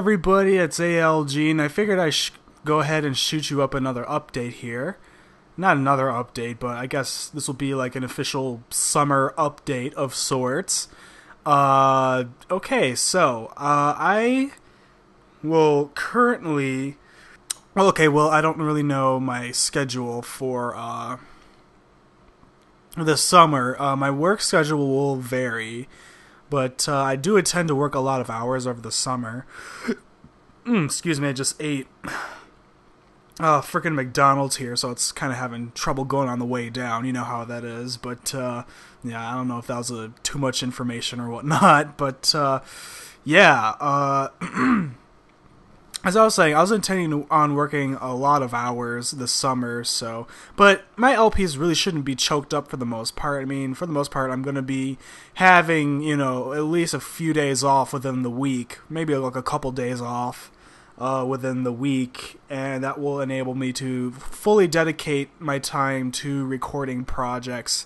everybody, it's ALG, and I figured go ahead and shoot you up another update here. Not another update, but I guess this will be like an official summer update of sorts. Okay, so, I will currently... Well, I don't really know my schedule for, this summer. My work schedule will vary, but I do intend to work a lot of hours over the summer. Excuse me, I just ate frickin' McDonald's here, so it's kind of having trouble going on the way down. You know how that is, but yeah, I don't know if that was too much information or whatnot, but yeah, as I was saying, I was intending on working a lot of hours this summer, but my LPs really shouldn't be choked up for the most part. I mean, for the most part, I'm going to be having, at least a few days off within the week, maybe like a couple days off within the week, and that will enable me to fully dedicate my time to recording projects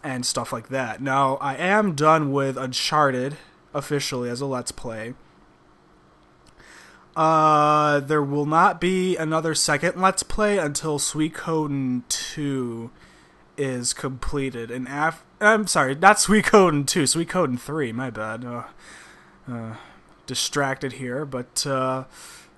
and stuff like that. Now, I am done with Uncharted officially as a Let's Play. There will not be another second Let's Play until Suikoden 2 is completed. And I'm sorry, not Suikoden 2, Suikoden 3, my bad. Distracted here, but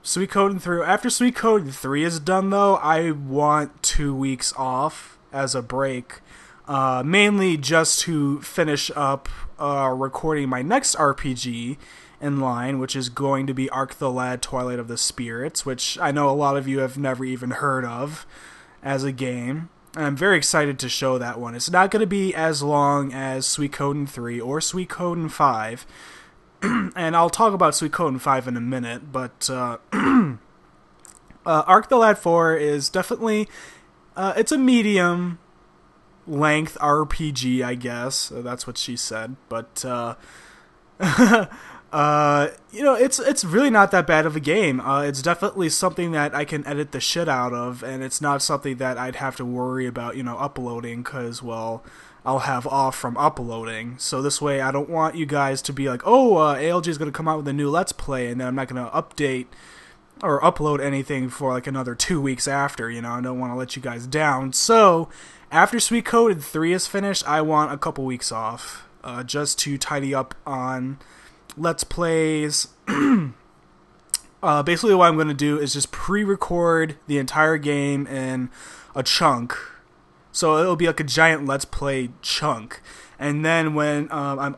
Suikoden 3. After Suikoden 3 is done, though, I want 2 weeks off as a break. Mainly just to finish up recording my next RPG in line, which is going to be Arc the Lad Twilight of the Spirits, which I know a lot of you have never even heard of as a game. And I'm very excited to show that one. It's not going to be as long as Suikoden 3 or Suikoden 5, and I'll talk about Suikoden 5 in a minute, but Arc the Lad 4 is definitely, it's a medium length RPG, I guess. That's what she said, but it's really not that bad of a game. It's definitely something that I can edit the shit out of, and it's not something that I'd have to worry about, uploading, because, well, I'll have off from uploading. So this way, I don't want you guys to be like, ALG is going to come out with a new Let's Play, and then I'm not going to update or upload anything for like another 2 weeks after, I don't want to let you guys down. So, after Suikoden 3 is finished, I want a couple weeks off, just to tidy up on Let's Plays. Basically what I'm going to do is just pre-record the entire game in a chunk. So it'll be like a giant Let's Play chunk. And then when I'm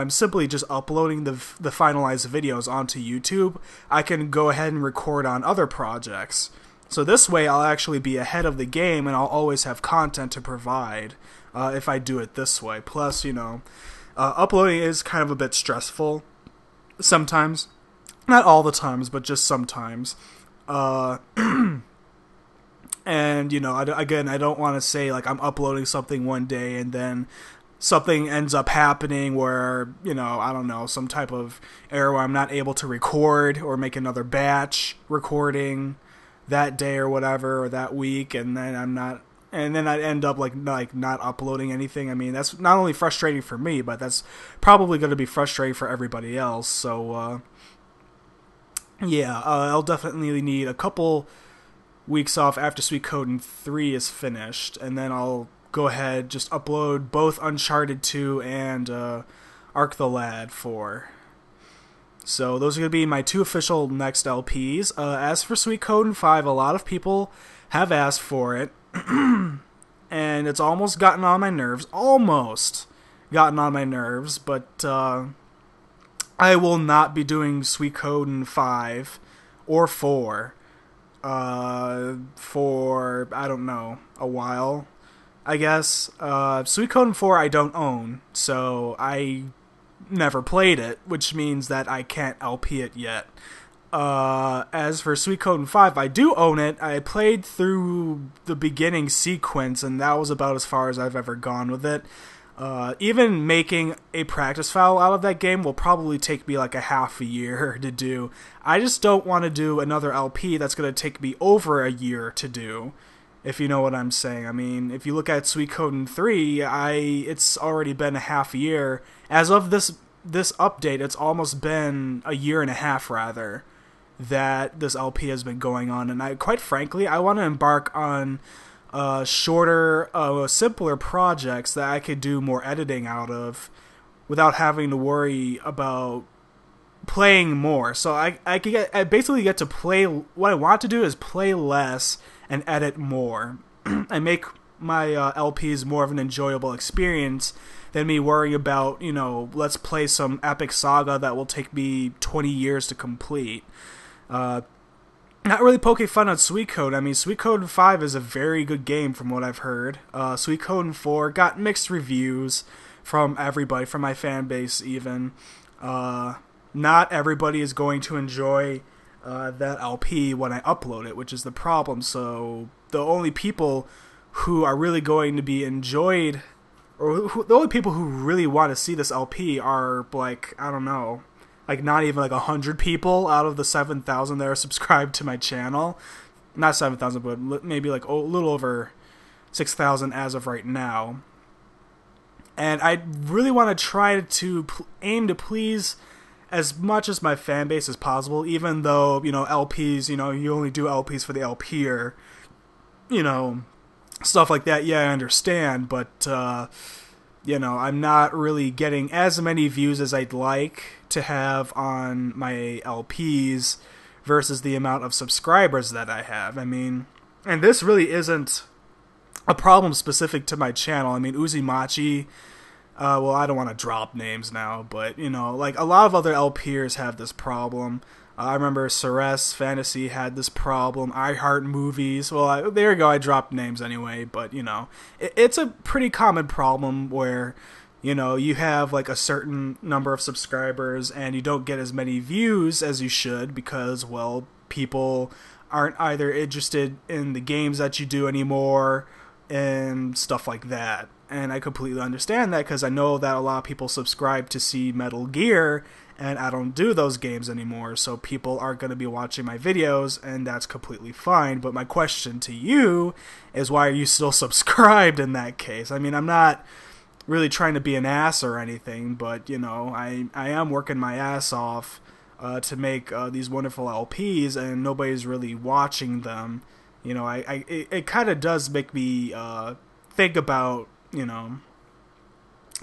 simply just uploading the finalized videos onto YouTube, I can go ahead and record on other projects. So this way I'll actually be ahead of the game, and I'll always have content to provide if I do it this way. Plus, uploading is kind of a bit stressful sometimes. Not all the times, but just sometimes. And, again, I don't want to say, like, I'm uploading something one day and then something ends up happening where, I don't know, some type of error where I'm not able to record or make another batch recording that day or whatever, or that week, and then I end up like not uploading anything. I mean, that's not only frustrating for me, but that's probably going to be frustrating for everybody else. So, yeah, I'll definitely need a couple weeks off after Suikoden 3 is finished, and then I'll go ahead, just upload both Uncharted 2 and Arc the Lad 4. So those are going to be my 2 official next LPs. As for Suikoden 5, a lot of people have asked for it, and it's almost gotten on my nerves. But I will not be doing Suikoden 5 or 4 for, I don't know, a while, I guess. Suikoden 4 I don't own, so I never played it, which means that I can't LP it yet. As for Suikoden 5, I do own it. I played through the beginning sequence, and that was about as far as I've ever gone with it. Even making a practice file out of that game will probably take me like a half a year to do. I just don't want to do another LP that's going to take me over a year to do, if you know what I'm saying. I mean, if you look at Suikoden 3, it's already been a half year. As of this this update, it's almost been a year and a half, rather, that this LP has been going on, and quite frankly, I want to embark on shorter, simpler projects that I could do more editing out of without having to worry about playing more. So I basically get to play. What I want to do is play less and edit more, and make my LPs more of an enjoyable experience than me worrying about, let's play some epic saga that will take me 20 years to complete. Not really poking fun on Suikoden. I mean, Suikoden 5 is a very good game from what I've heard. Suikoden 4 got mixed reviews from everybody, from my fan base even. Not everybody is going to enjoy that LP when I upload it, which is the problem. So the only people who are really going to be enjoyed, or the only people who really want to see this LP are, like, I don't know, like not even like 100 people out of the 7,000 that are subscribed to my channel. Not 7,000, but maybe like a little over 6,000 as of right now. And I really want to try to aim to please as much as my fan base as possible, even though, LPs, you only do LPs for the LP, or, stuff like that. Yeah, I understand, but, I'm not really getting as many views as I'd like to have on my LPs versus the amount of subscribers that I have. I mean, and this really isn't a problem specific to my channel. I mean, Uzimachi, well, I don't want to drop names now, but, like a lot of other LPers have this problem. I remember Ceres Fantasy had this problem. I Heart Movies. Well, there you go. I dropped names anyway, but, it's a pretty common problem where, you have like a certain number of subscribers and you don't get as many views as you should because, well, people aren't either interested in the games that you do anymore and stuff like that. And I completely understand that because I know that a lot of people subscribe to see Metal Gear, and I don't do those games anymore, so people aren't going to be watching my videos, and that's completely fine. But my question to you is, why are you still subscribed in that case? I mean, I'm not really trying to be an ass or anything, but, I am working my ass off to make these wonderful LPs, and nobody's really watching them. It kind of does make me think about,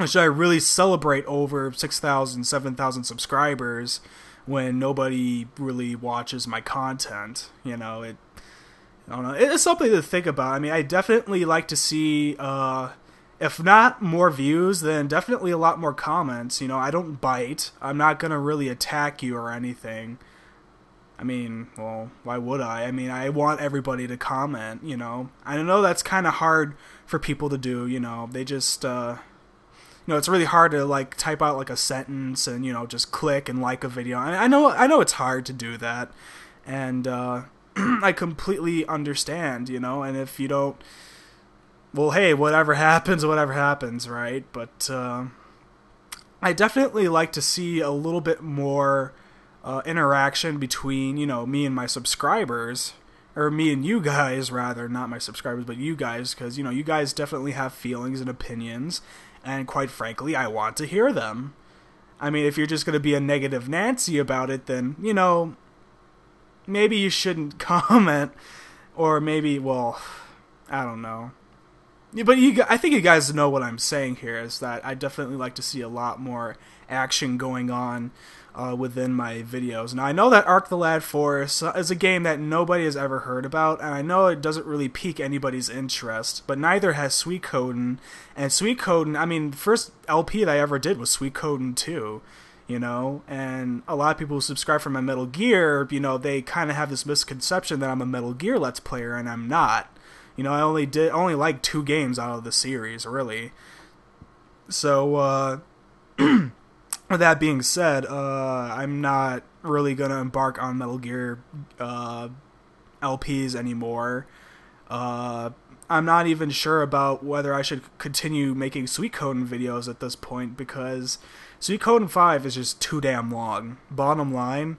should I really celebrate over 6,000, 7,000 subscribers when nobody really watches my content? I don't know. It's something to think about. I mean, I definitely like to see, if not more views, then definitely a lot more comments. I don't bite. I'm not going to really attack you or anything. I mean, well, why would I? I mean, I want everybody to comment, I know that's kind of hard for people to do, they just, it's really hard to, like, type out, like, a sentence and, just click and like a video. I know it's hard to do that, and, I completely understand, and if you don't, well, hey, whatever happens, right? But, I definitely like to see a little bit more interaction between, me and my subscribers, or me and you guys, rather, not my subscribers, but you guys, because, you guys definitely have feelings and opinions, and quite frankly, I want to hear them. I mean, if you're just going to be a negative Nancy about it, then, maybe you shouldn't comment, or maybe, well, I don't know. But I think you guys know what I'm saying here, is that I definitely like to see a lot more action going on within my videos. Now, I know that Ark the Lad Forest is a game that nobody has ever heard about, and I know it doesn't really pique anybody's interest, but neither has Suikoden. And Suikoden, I mean, the first LP that I ever did was Suikoden 2, and a lot of people who subscribe for my Metal Gear, they kind of have this misconception that I'm a Metal Gear Let's Player, and I'm not. I only like 2 games out of the series, really. So, with that being said, I'm not really going to embark on Metal Gear LPs anymore. I'm not even sure about whether I should continue making Suikoden videos at this point, because Suikoden 5 is just too damn long. Bottom line,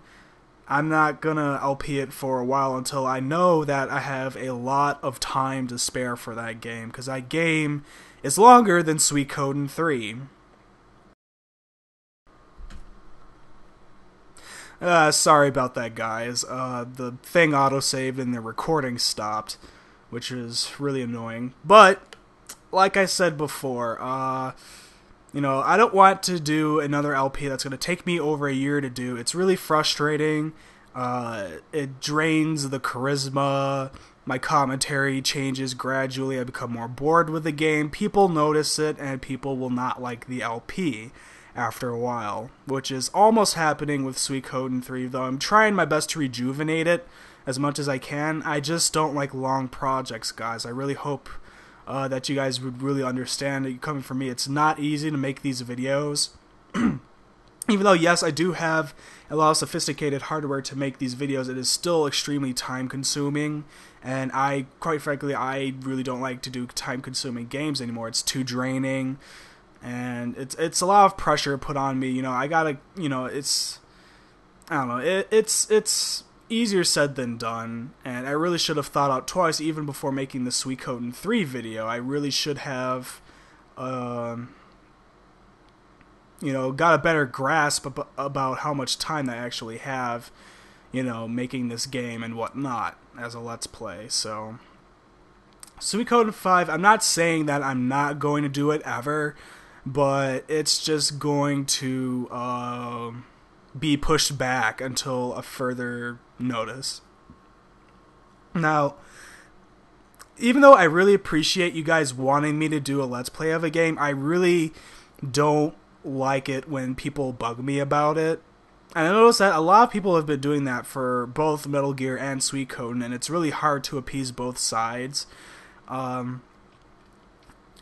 I'm not going to LP it for a while until I know that I have a lot of time to spare for that game, because that game is longer than Suikoden 3. Sorry about that, guys. The thing autosaved and the recording stopped, which is really annoying. But, like I said before, I don't want to do another LP that's going to take me over a year to do. It's really frustrating. It drains the charisma. My commentary changes gradually. I become more bored with the game. People notice it, and people will not like the LP after a while, which is almost happening with Suikoden 3, though I'm trying my best to rejuvenate it as much as I can. I just don't like long projects, guys. I really hope that you guys would really understand it. Coming from me, it's not easy to make these videos. Even though, yes, I do have a lot of sophisticated hardware to make these videos, it is still extremely time-consuming, and quite frankly, I really don't like to do time-consuming games anymore. It's too draining, and it's a lot of pressure put on me. I gotta, it's, I don't know, it's easier said than done, and I really should have thought out twice even before making the Suikoden 3 video. I really should have, got a better grasp about how much time I actually have, making this game and whatnot as a Let's Play. So, Suikoden 5, I'm not saying that I'm not going to do it ever, but it's just going to be pushed back until a further notice. Now, even though I really appreciate you guys wanting me to do a Let's Play of a game, I really don't like it when people bug me about it. And I noticed that a lot of people have been doing that for both Metal Gear and Suikoden, and it's really hard to appease both sides.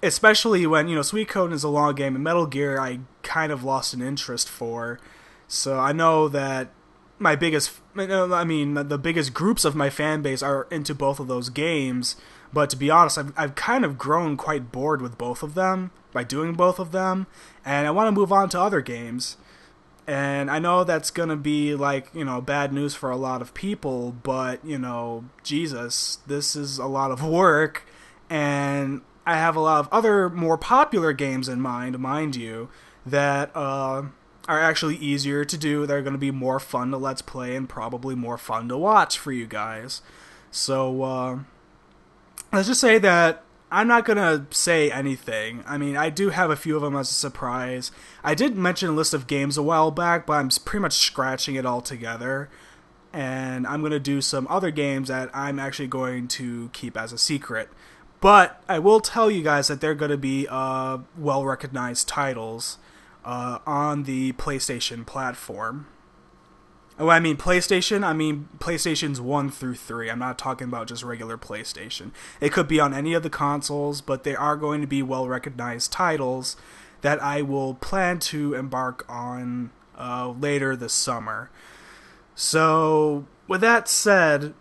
Especially when, Suikoden is a long game, and Metal Gear I kind of lost an interest for. So I know that the biggest groups of my fan base are into both of those games, but to be honest, I've kind of grown quite bored with both of them by doing both of them, and I want to move on to other games. And I know that's going to be bad news for a lot of people, but, Jesus, this is a lot of work, and I have a lot of other more popular games in mind you, that are actually easier to do. They're going to be more fun to Let's Play and probably more fun to watch for you guys. So, let's just say that I'm not going to say anything. I mean, I do have a few of them as a surprise. I did mention a list of games a while back, but I'm pretty much scratching it all together. And I'm going to do some other games that I'm actually going to keep as a secret. But I will tell you guys that they're going to be well-recognized titles on the PlayStation platform. When I mean PlayStation, I mean PlayStations 1 through 3. I'm not talking about just regular PlayStation. It could be on any of the consoles, but they are going to be well-recognized titles that I will plan to embark on later this summer. So, with that said,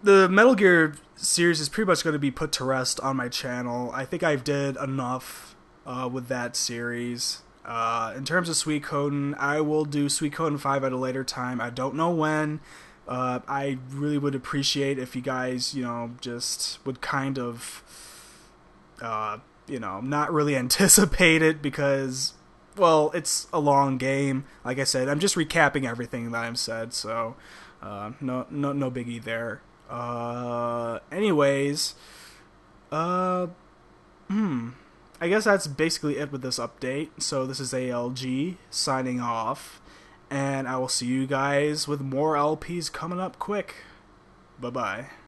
the Metal Gear series is pretty much going to be put to rest on my channel. I think I've did enough with that series. In terms of Suikoden, I will do Suikoden 5 at a later time. I don't know when. I really would appreciate if you guys, just would kind of, not really anticipate it because, well, it's a long game. Like I said, I'm just recapping everything that I've said, so no biggie there. Anyways, I guess that's basically it with this update. So this is ALG signing off, and I will see you guys with more LPs coming up quick. Bye-bye.